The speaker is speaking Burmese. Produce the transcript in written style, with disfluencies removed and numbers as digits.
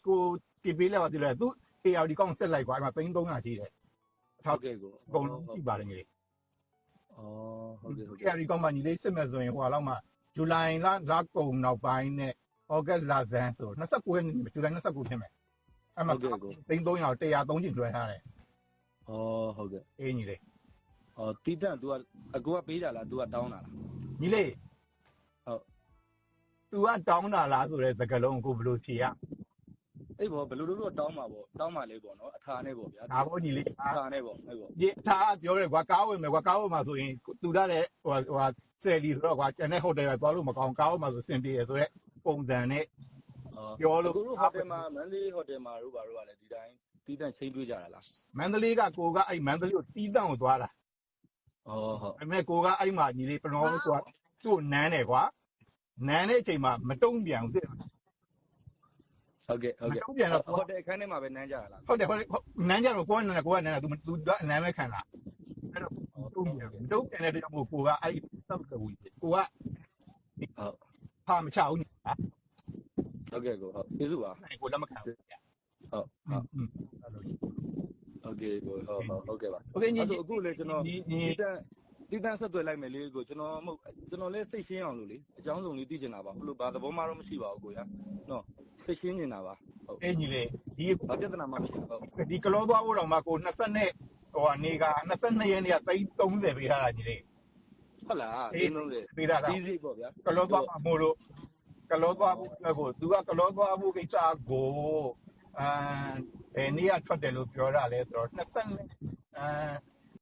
ကိုပြပေးလိုက်ပါသေးတယ်သူ AR ဒီကောင့်ဆက်လိုက်ကွာအဲ့မှာ300ရှိတယ်ဟုတ်ကဲ့ကို အကုန်လုံးကြည့်ပါတယ်ညီလေး ဟုတ်ကဲ့ AR ဒီကောင့်မှာညီလေးစစ်မဲ့ဆိုရင်ဟိုလောက်မှာဇူလိုင်လကုန်နောက်ပိုင်းနဲ့ဩဂတ်လဆန်းဆို29ရက်နေ့ဇူလိုင်29ဖြစ်မယ်အဲ့မှာ300 130ကျင်လွှဲထားတယ်ဟုတ်ကဲ့အေးညီလေးတီးတန့် तू အကူကပေးတာလား तू ကတောင်းတာလားညီလေးဟုတ် तू ကတောင်းတာလားဆိုတဲ့စကားလုံးကိုဘယ်လိုဖြေရအေးဘောဘယ်လိုလုပ်တောင်းမှာပေါ့တောင်းမှာလေးပေါ့နော်အထာနဲ့ပေါ့ဗျာဒါပေါ့ညီလေးအထာနဲ့ပေါ့အဲ့ပေါ့ဒီအထာပြောတယ်ကွာကားဝင်မယ်ကွာကားဝင်မှာဆိုရင် तू ရတဲ့ဟိုဆယ်လီဆိုတော့ကွာကျန်တဲ့ဟိုတယ်ကသွားလို့မကောင်းကားဝင်မှာဆိုစင်ပြေရဆိုတဲ့ပုံစံနဲ့ပြောလို့ကိုတို့ဟိုတယ်မှာမန္တလေးဟိုတယ်မှာတို့ဘာတို့ကလည်းဒီတိုင်းတီးတန့်ချိန်တွေးကြတာလားမန္တလေးကကိုကအဲ့မန္တလေးကိုတီးတန့်ကိုသွားတာဟုတ်အဲ့မဲ့ကိုကအဲ့မှာညီလေးပနောကွာသူ့နန်းတယ်ကွာနန်းတဲ့အချိန်မှာမတုံ့ပြန်ဘူးဟုတ်ကဲ့ဟုတ်ကဲ့ဟိုတယ်အခန်းထဲမှာပဲနန်းကြရလားဟုတ်တယ်နန်းကြတော့ကိုကနန်းတာ तू အနန်းပဲခံတာအဲ့တော့တုံ့ပြန်တဲ့တယောက်ကိုကအဲ့တောက်ကူကိုကဖာမချဘူးဟုတ်ကဲ့ကိုဟုတ်ကျေးဇူးပါကိုလက်မခံဘူးဟုတ်โอเคကိုဟုတ်ကဲ့ပါโอเคညီအခုလေကျွန်တော်တီးတန့်ဆက်သွယ်လိုက်မယ်လေးကိုကျွန်တော်လည်းစိတ်ရှင်းအောင်လို့လေအကြောင်းစုံလေးသိချင်တာပါဘလို့ဘာသဘောမှတော့မရှိပါဘူးကိုရနော်စိတ်ရှင်းနေတာပါဟုတ်အေးညီလေးဒီဘာပြဿနာမှမရှိဘူးဟုတ်ဒီကလောသွားဖို့တော့မှကို20နဲ့ဟိုကနေက22ရက်နေ့က30ပေးထားတာညီလေးဟုတ်လား30ပေးထားတာ easy ပေါ့ဗျာကလောသွားမှာမို့လို့ကလောသွားဖို့ကိုသူကကလောသွားဖို့ကိစ္စကိုဘယ်နေ့ကထွက်တယ်လို့ပြောတာလဲဆိုတော့20